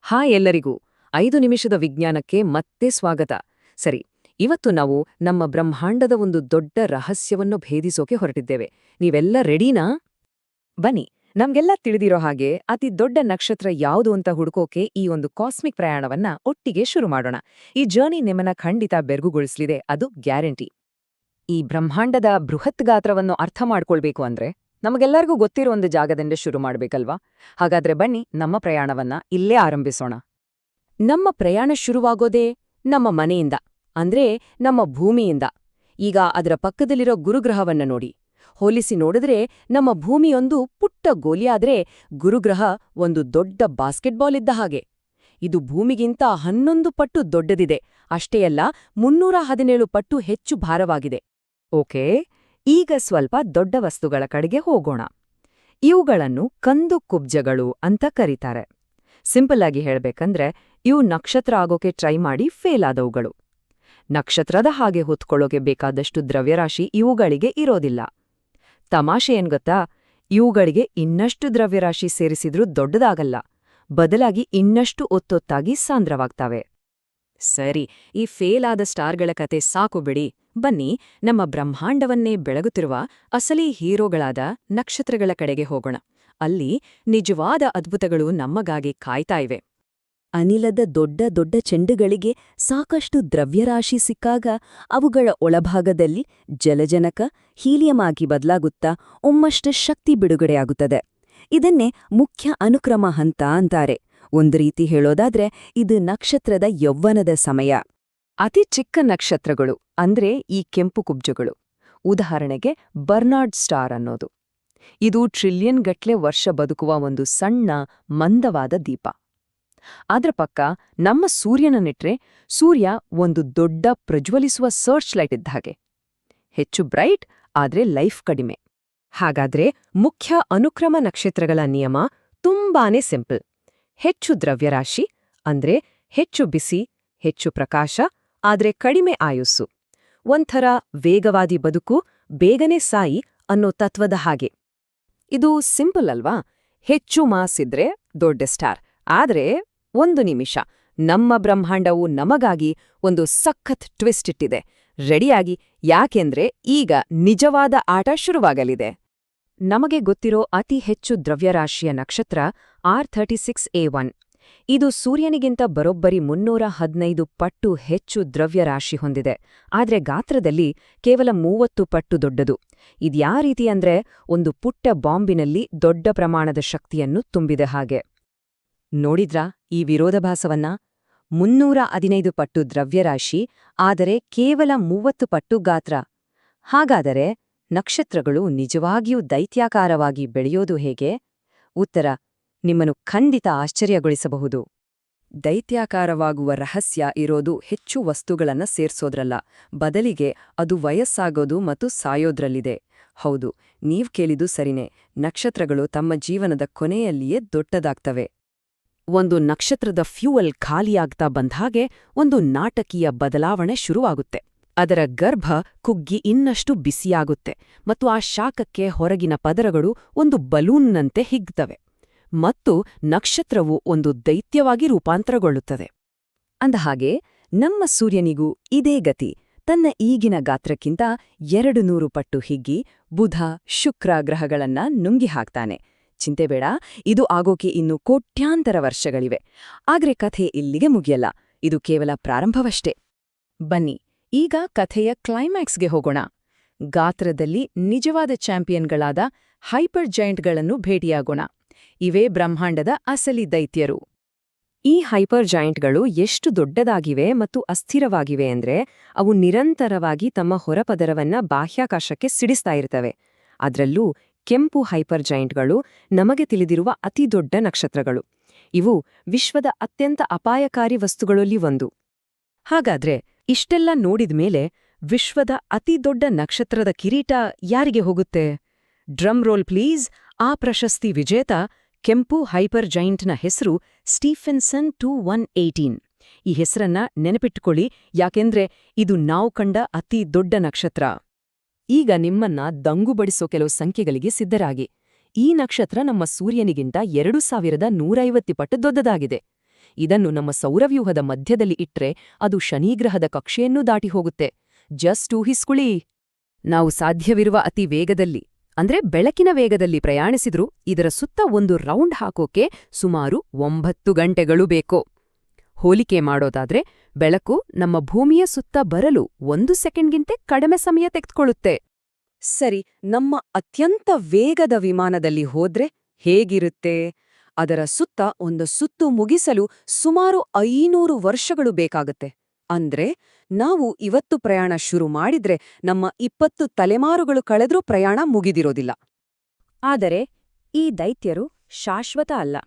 Hi ಎಲ್ಲರಿಗೂ 5 ನಿಮಿಷದ ವಿಜ್ಞಾನಕ್ಕೆ ಮತ್ತೆ ಸ್ವಾಗತ. ಸರಿ, ಇವತ್ತು ನಾವು ನಮ್ಮ ಬ್ರಹ್ಮಾಂಡದ ಒಂದು ದೊಡ್ಡ ರಹಸ್ಯವನ್ನು ಭೇದಿಸೋಕೆ ಹೊರಟಿದ್ದೇವೆ. ನೀವೆಲ್ಲ ರೆಡಿನಾ? ಬನ್ನಿ, ನಮ್ಗೆಲ್ಲ ತಿಳಿದಿರೋ ಹಾಗೆ ಅತಿ ದೊಡ್ಡ ನಕ್ಷತ್ರ ಯಾವುದು ಅಂತ ಹುಡುಕೋಕೆ ಈ ಒಂದು ಕಾಸ್ಮಿಕ್ ಪ್ರಯಾಣವನ್ನ ಒಟ್ಟಿಗೆ ಶುರು ಮಾಡೋಣ. ಈ ಜರ್ನಿ ನಿಮ್ಮನ್ನ ಖಂಡಿತ ಬೆರಗುಗೊಳಿಸ್ಲಿದೆ, ಅದು ಗ್ಯಾರಂಟಿ. ಈ ಬ್ರಹ್ಮಾಂಡದ ಬೃಹತ್ ಗಾತ್ರವನ್ನು ಅರ್ಥ ಮಾಡ್ಕೊಳ್ಬೇಕು ಅಂದ್ರೆ ನಮಗೆಲ್ಲರಿಗೂ ಗೊತ್ತಿರೋ ಒಂದು ಜಾಗದಿಂದ ಶುರು ಮಾಡ್ಬೇಕಲ್ವಾ? ಹಾಗಾದ್ರೆ ಬನ್ನಿ, ನಮ್ಮ ಪ್ರಯಾಣವನ್ನ ಇಲ್ಲೇ ಆರಂಭಿಸೋಣ. ನಮ್ಮ ಪ್ರಯಾಣ ಶುರುವಾಗೋದೇ ನಮ್ಮ ಮನೆಯಿಂದ, ಅಂದ್ರೆ ನಮ್ಮ ಭೂಮಿಯಿಂದ. ಈಗ ಅದರ ಪಕ್ಕದಲ್ಲಿರೋ ಗುರುಗ್ರಹವನ್ನ ನೋಡಿ. ಹೋಲಿಸಿ ನೋಡಿದ್ರೆ ನಮ್ಮ ಭೂಮಿಯೊಂದು ಪುಟ್ಟ ಗೋಲಿಯಾದ್ರೆ ಗುರುಗ್ರಹ ಒಂದು ದೊಡ್ಡ ಬಾಸ್ಕೆಟ್ಬಾಲ್ ಇದ್ದ ಹಾಗೆ. ಇದು ಭೂಮಿಗಿಂತ 11 ಪಟ್ಟು ದೊಡ್ಡದಿದೆ. ಅಷ್ಟೇ ಅಲ್ಲ, 317 ಪಟ್ಟು ಹೆಚ್ಚು ಭಾರವಾಗಿದೆ. ಓಕೆ, ಈಗ ಸ್ವಲ್ಪ ದೊಡ್ಡ ವಸ್ತುಗಳ ಕಡೆಗೆ ಹೋಗೋಣ. ಇವುಗಳನ್ನು ಕಂದು ಕುಬ್ಜಗಳು ಅಂತ ಕರೀತಾರೆ. ಸಿಂಪಲ್ ಆಗಿ ಹೇಳ್ಬೇಕಂದ್ರೆ ಇವು ನಕ್ಷತ್ರ ಆಗೋಕೆ ಟ್ರೈ ಮಾಡಿ ಫೇಲ್ ಆದವುಗಳು. ನಕ್ಷತ್ರದ ಹಾಗೆ ಹೊತ್ಕೊಳ್ಳೋಕೆ ಬೇಕಾದಷ್ಟು ದ್ರವ್ಯರಾಶಿ ಇವುಗಳಿಗೆ ಇರೋದಿಲ್ಲ. ತಮಾಷೆ ಏನ್ ಗೊತ್ತಾ? ಇವುಗಳಿಗೆ ಇನ್ನಷ್ಟು ದ್ರವ್ಯರಾಶಿ ಸೇರಿಸಿದ್ರೂ ದೊಡ್ಡದಾಗಲ್ಲ, ಬದಲಾಗಿ ಇನ್ನಷ್ಟು ಒತ್ತೊತ್ತಾಗಿ ಸಾಂದ್ರವಾಗ್ತವೆ. ಸರಿ, ಈ ಫೇಲ್ ಆದ ಸ್ಟಾರ್ಗಳ ಕತೆ ಸಾಕು ಬಿಡಿ. ಬನ್ನಿ, ನಮ್ಮ ಬ್ರಹ್ಮಾಂಡವನ್ನೇ ಬೆಳಗುತ್ತಿರುವ ಅಸಲಿ ಹೀರೋಗಳಾದ ನಕ್ಷತ್ರಗಳ ಕಡೆಗೆ ಹೋಗೋಣ. ಅಲ್ಲಿ ನಿಜವಾದ ಅದ್ಭುತಗಳು ನಮಗಾಗಿ ಕಾಯ್ತಾ ಇವೆ. ಅನಿಲದ ದೊಡ್ಡ ದೊಡ್ಡ ಚೆಂಡುಗಳಿಗೆ ಸಾಕಷ್ಟು ದ್ರವ್ಯರಾಶಿ ಸಿಕ್ಕಾಗ ಅವುಗಳ ಒಳಭಾಗದಲ್ಲಿ ಜಲಜನಕ ಹೀಲಿಯಂ ಆಗಿ ಬದಲಾಗುತ್ತಾ ಒಮ್ಮಷ್ಟು ಶಕ್ತಿ ಬಿಡುಗಡೆಯಾಗುತ್ತದೆ. ಇದನ್ನೇ ಮುಖ್ಯ ಅನುಕ್ರಮ ಹಂತ ಅಂತಾರೆ. ಒಂದು ರೀತಿ ಹೇಳೋದಾದ್ರೆ ಇದು ನಕ್ಷತ್ರದ ಯೌವ್ವನದ ಸಮಯ. ಅತಿ ಚಿಕ್ಕ ನಕ್ಷತ್ರಗಳು ಅಂದ್ರೆ ಈ ಕೆಂಪು ಕುಬ್ಜಗಳು. ಉದಾಹರಣೆಗೆ ಬರ್ನಾರ್ಡ್ ಸ್ಟಾರ್ ಅನ್ನೋದು. ಇದು ಟ್ರಿಲಿಯನ್ ಗಟ್ಲೆ ವರ್ಷ ಬದುಕುವ ಒಂದು ಸಣ್ಣ ಮಂದವಾದ ದೀಪ. ಅದ್ರ ಪಕ್ಕ ನಮ್ಮ ಸೂರ್ಯನನ್ನಿಟ್ರೆ ಸೂರ್ಯ ಒಂದು ದೊಡ್ಡ ಪ್ರಜ್ವಲಿಸುವ ಸರ್ಚ್ ಲೈಟ್ ಇದ್ದ ಹಾಗೆ. ಹೆಚ್ಚು ಬ್ರೈಟ್, ಆದ್ರೆ ಲೈಫ್ ಕಡಿಮೆ. ಹಾಗಾದ್ರೆ ಮುಖ್ಯ ಅನುಕ್ರಮ ನಕ್ಷತ್ರಗಳ ನಿಯಮ ತುಂಬಾನೇ ಸಿಂಪಲ್. ಹೆಚ್ಚು ದ್ರವ್ಯರಾಶಿ ಅಂದ್ರೆ ಹೆಚ್ಚು ಬಿಸಿ, ಹೆಚ್ಚು ಪ್ರಕಾಶ, ಆದ್ರೆ ಕಡಿಮೆ ಆಯುಸ್ಸು. ಒಂಥರ ವೇಗವಾದಿ ಬದುಕು, ಬೇಗನೆ ಸಾಯಿ ಅನ್ನೋ ತತ್ವದ ಹಾಗೆ. ಇದು ಸಿಂಪಲ್ ಅಲ್ವಾ? ಹೆಚ್ಚು ಮಾಸ್ ಇದ್ರೆ ದೊಡ್ಡ ಸ್ಟಾರ್. ಆದ್ರೆ 1 ನಿಮಿಷ, ನಮ್ಮ ಬ್ರಹ್ಮಾಂಡವು ನಮಗಾಗಿ ಒಂದು ಸಖತ್ ಟ್ವಿಸ್ಟ್ ಇಟ್ಟಿದೆ. ರೆಡಿಯಾಗಿ, ಯಾಕೆಂದ್ರೆ ಈಗ ನಿಜವಾದ ಆಟ ಶುರುವಾಗಲಿದೆ. ನಮಗೆ ಗೊತ್ತಿರೋ ಅತಿ ಹೆಚ್ಚು ದ್ರವ್ಯರಾಶಿಯ ನಕ್ಷತ್ರ R36A1. ಇದು ಸೂರ್ಯನಿಗಿಂತ ಬರೋಬ್ಬರಿ 315 ಪಟ್ಟು ಹೆಚ್ಚು ದ್ರವ್ಯರಾಶಿ ಹೊಂದಿದೆ. ಆದ್ರೆ ಗಾತ್ರದಲ್ಲಿ ಕೇವಲ 30 ಪಟ್ಟು ದೊಡ್ಡದು. ಇದ್ಯಾ ರೀತಿ ಅಂದ್ರೆ ಒಂದು ಪುಟ್ಟ ಬಾಂಬಿನಲ್ಲಿ ದೊಡ್ಡ ಪ್ರಮಾಣದ ಶಕ್ತಿಯನ್ನು ತುಂಬಿದೆ ಹಾಗೆ. ನೋಡಿದ್ರಾ ಈ ವಿರೋಧಾಭಾಸವನ್ನ? 315 ಪಟ್ಟು ದ್ರವ್ಯರಾಶಿ, ಆದರೆ ಕೇವಲ 30 ಪಟ್ಟು ಗಾತ್ರ. ಹಾಗಾದರೆ ನಕ್ಷತ್ರಗಳು ನಿಜವಾಗಿಯೂ ದೈತ್ಯಾಕಾರವಾಗಿ ಬೆಳೆಯೋದು ಹೇಗೆ? ಉತ್ತರ ನಿಮ್ಮನ್ನು ಖಂಡಿತ ಆಶ್ಚರ್ಯಗೊಳಿಸಬಹುದು. ದೈತ್ಯಾಕಾರವಾಗುವ ರಹಸ್ಯ ಇರೋದು ಹೆಚ್ಚು ವಸ್ತುಗಳನ್ನ ಸೇರ್ಸೋದ್ರಲ್ಲ, ಬದಲಿಗೆ ಅದು ವಯಸ್ಸಾಗೋದು ಮತ್ತು ಸಾಯೋದ್ರಲ್ಲಿದೆ. ಹೌದು, ನೀವ್ ಕೇಳಿದು ಸರಿನೇ. ನಕ್ಷತ್ರಗಳು ತಮ್ಮ ಜೀವನದ ಕೊನೆಯಲ್ಲಿಯೇ ದೊಡ್ಡದಾಗ್ತವೆ. ಒಂದು ನಕ್ಷತ್ರದ ಫ್ಯೂಯಲ್ ಖಾಲಿಯಾಗ್ತಾ ಬಂದ್ಹಾಗೆ ಒಂದು ನಾಟಕೀಯ ಬದಲಾವಣೆ ಶುರುವಾಗುತ್ತೆ. ಅದರ ಗರ್ಭ ಕುಗ್ಗಿ ಇನ್ನಷ್ಟು ಬಿಸಿಯಾಗುತ್ತೆ ಮತ್ತು ಆ ಶಾಖಕ್ಕೆ ಹೊರಗಿನ ಪದರಗಳು ಒಂದು ಬಲೂನ್ನಂತೆ ಹಿಗ್ತವೆ. ಮತ್ತು ನಕ್ಷತ್ರವು ಒಂದು ದೈತ್ಯವಾಗಿ ರೂಪಾಂತರಗೊಳ್ಳುತ್ತದೆ. ಅಂದಹಾಗೆ ನಮ್ಮ ಸೂರ್ಯನಿಗೂ ಇದೇ ಗತಿ. ತನ್ನ ಈಗಿನ ಗಾತ್ರಕ್ಕಿಂತ 200 ಪಟ್ಟು ಹಿಗ್ಗಿ ಬುಧ, ಶುಕ್ರ ಗ್ರಹಗಳನ್ನ ನುಂಗಿ ಹಾಕ್ತಾನೆ. ಚಿಂತೆಬೇಡ, ಇದು ಆಗೋಕೆ ಇನ್ನು ಕೋಟ್ಯಾಂತರ ವರ್ಷಗಳಿವೆ. ಆದ್ರೆ ಕಥೆ ಇಲ್ಲಿಗೆ ಮುಗಿಯಲ್ಲ, ಇದು ಕೇವಲ ಪ್ರಾರಂಭವಷ್ಟೇ. ಬನ್ನಿ, ಈಗ ಕಥೆಯ ಕ್ಲೈಮ್ಯಾಕ್ಸ್ಗೆ ಹೋಗೋಣ. ಗಾತ್ರದಲ್ಲಿ ನಿಜವಾದ ಚಾಂಪಿಯನ್ಗಳಾದ ಹೈಪರ್ ಜೈಂಟ್ಗಳನ್ನು ಭೇಟಿಯಾಗೋಣ. ಇವೇ ಬ್ರಹ್ಮಾಂಡದ ಅಸಲಿ ದೈತ್ಯರು. ಈ ಹೈಪರ್ ಜಾಯಿಂಟ್ಗಳು ಎಷ್ಟು ದೊಡ್ಡದಾಗಿವೆ ಮತ್ತು ಅಸ್ಥಿರವಾಗಿವೆ ಅಂದ್ರೆ ಅವು ನಿರಂತರವಾಗಿ ತಮ್ಮ ಹೊರಪದರವನ್ನ ಬಾಹ್ಯಾಕಾಶಕ್ಕೆ ಸಿಡಿಸ್ತಾ ಇರ್ತವೆ. ಅದ್ರಲ್ಲೂ ಕೆಂಪು ಹೈಪರ್ ಜಾಯಿಂಟ್ಗಳು ನಮಗೆ ತಿಳಿದಿರುವ ಅತಿ ದೊಡ್ಡ ನಕ್ಷತ್ರಗಳು. ಇವು ವಿಶ್ವದ ಅತ್ಯಂತ ಅಪಾಯಕಾರಿ ವಸ್ತುಗಳಲ್ಲಿ ಒಂದು. ಹಾಗಾದ್ರೆ ಇಷ್ಟೆಲ್ಲ ನೋಡಿದ್ಮೇಲೆ ವಿಶ್ವದ ಅತಿ ದೊಡ್ಡ ನಕ್ಷತ್ರದ ಕಿರೀಟ ಯಾರಿಗೆ ಹೋಗುತ್ತೆ? Drum roll please. ಆ ಪ್ರಶಸ್ತಿ ವಿಜೇತ ಕೆಂಪು ಹೈಪರ್ ಜೈಂಟ್ನ ಹೆಸರು ಸ್ಟೀಫೆನ್ಸನ್ 2118. ಈ ಹೆಸರನ್ನ ನೆನಪಿಟ್ಟುಕೊಳ್ಳಿ, ಯಾಕೆಂದ್ರೆ ಇದು ನಾವು ಕಂಡ ಅತಿ ದೊಡ್ಡ ನಕ್ಷತ್ರ. ಈಗ ನಿಮ್ಮನ್ನ ದಂಗುಬಡಿಸೋ ಕೆಲವು ಸಂಖ್ಯೆಗಳಿಗೆ ಸಿದ್ಧರಾಗಿ. ಈ ನಕ್ಷತ್ರ ನಮ್ಮ ಸೂರ್ಯನಿಗಿಂತ 2150 ಪಟ್ಟು ದೊಡ್ಡದಾಗಿದೆ. ಇದನ್ನು ನಮ್ಮ ಸೌರವ್ಯೂಹದ ಮಧ್ಯದಲ್ಲಿ ಇಟ್ರೆ ಅದು ಶನಿಗ್ರಹದ ಕಕ್ಷೆಯನ್ನೂ ದಾಟಿ ಹೋಗುತ್ತೆ. ಜಸ್ಟ್ ಊಹಿಸ್ಕೊಳ್ಳಿ. ನಾವು ಸಾಧ್ಯವಿರುವ ಅತಿ ವೇಗದಲ್ಲಿ ಅಂದ್ರೆ ಬೆಳಕಿನ ವೇಗದಲ್ಲಿ ಪ್ರಯಾಣಿಸಿದ್ರೂ ಇದರ ಸುತ್ತ ಒಂದು ರೌಂಡ್ ಹಾಕೋಕೆ ಸುಮಾರು 9 ಗಂಟೆಗಳು ಬೇಕು. ಹೋಲಿಕೆ ಮಾಡೋದಾದ್ರೆ ಬೆಳಕು ನಮ್ಮ ಭೂಮಿಯ ಸುತ್ತ ಬರಲು 1 ಸೆಕೆಂಡ್ಗಿಂತ ಕಡಿಮೆ ಸಮಯ ತೆಗೆದುಕೊಳ್ಳುತ್ತೆ. ಸರಿ, ನಮ್ಮ ಅತ್ಯಂತ ವೇಗದ ವಿಮಾನದಲ್ಲಿ ಹೋದ್ರೆ ಹೇಗಿರುತ್ತೆ? ಅದರ ಸುತ್ತ ಒಂದು ಸುತ್ತು ಮುಗಿಸಲು ಸುಮಾರು 500 ವರ್ಷಗಳು ಬೇಕಾಗತ್ತೆ. ಅಂದ್ರೆ ನಾವು ಇವತ್ತು ಪ್ರಯಾಣ ಶುರು ಮಾಡಿದ್ರೆ ನಮ್ಮ 20 ತಲೆಮಾರುಗಳು ಕಳೆದ್ರೂ ಪ್ರಯಾಣ ಮುಗಿದಿರೋದಿಲ್ಲ. ಆದರೆ ಈ ದೈತ್ಯರು ಶಾಶ್ವತ ಅಲ್ಲ.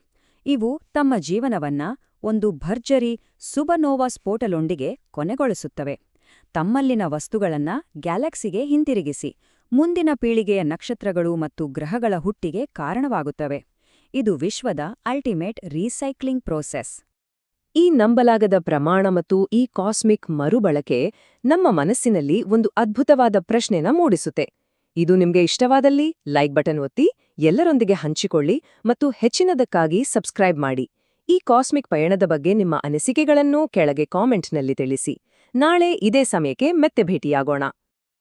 ಇವು ತಮ್ಮ ಜೀವನವನ್ನ ಒಂದು ಭರ್ಜರಿ ಸುಪರ್ನೋವಾ ಸ್ಫೋಟದೊಂದಿಗೆ ಕೊನೆಗೊಳಿಸುತ್ತವೆ. ತಮ್ಮಲ್ಲಿನ ವಸ್ತುಗಳನ್ನ ಗ್ಯಾಲಕ್ಸಿಗೆ ಹಿಂತಿರುಗಿಸಿ ಮುಂದಿನ ಪೀಳಿಗೆಯ ನಕ್ಷತ್ರಗಳು ಮತ್ತು ಗ್ರಹಗಳ ಹುಟ್ಟಿಗೆ ಕಾರಣವಾಗುತ್ತವೆ. ಇದು ವಿಶ್ವದ ಅಲ್ಟಿಮೇಟ್ ರೀಸೈಕ್ಲಿಂಗ್ ಪ್ರೋಸೆಸ್. ಈ ನಂಬಲಾಗದ ಪ್ರಮಾಣ ಮತ್ತು ಈ ಕಾಸ್ಮಿಕ್ ಮರುಬಳಕೆ ನಮ್ಮ ಮನಸ್ಸಿನಲ್ಲಿ ಒಂದು ಅದ್ಭುತವಾದ ಪ್ರಶ್ನೆನ ಮೂಡಿಸುತ್ತೆ. ಇದು ನಿಮ್ಗೆ ಇಷ್ಟವಾದಲ್ಲಿ ಲೈಕ್ ಬಟನ್ ಒತ್ತಿ, ಎಲ್ಲರೊಂದಿಗೆ ಹಂಚಿಕೊಳ್ಳಿ ಮತ್ತು ಹೆಚ್ಚಿನದಕ್ಕಾಗಿ ಸಬ್ಸ್ಕ್ರೈಬ್ ಮಾಡಿ. ಈ ಕಾಸ್ಮಿಕ್ ಪಯಣದ ಬಗ್ಗೆ ನಿಮ್ಮ ಅನಿಸಿಕೆಗಳನ್ನೂ ಕೆಳಗೆ ಕಾಮೆಂಟ್ನಲ್ಲಿ ತಿಳಿಸಿ. ನಾಳೆ ಇದೇ ಸಮಯಕ್ಕೆ ಮತ್ತೆ ಭೇಟಿಯಾಗೋಣ.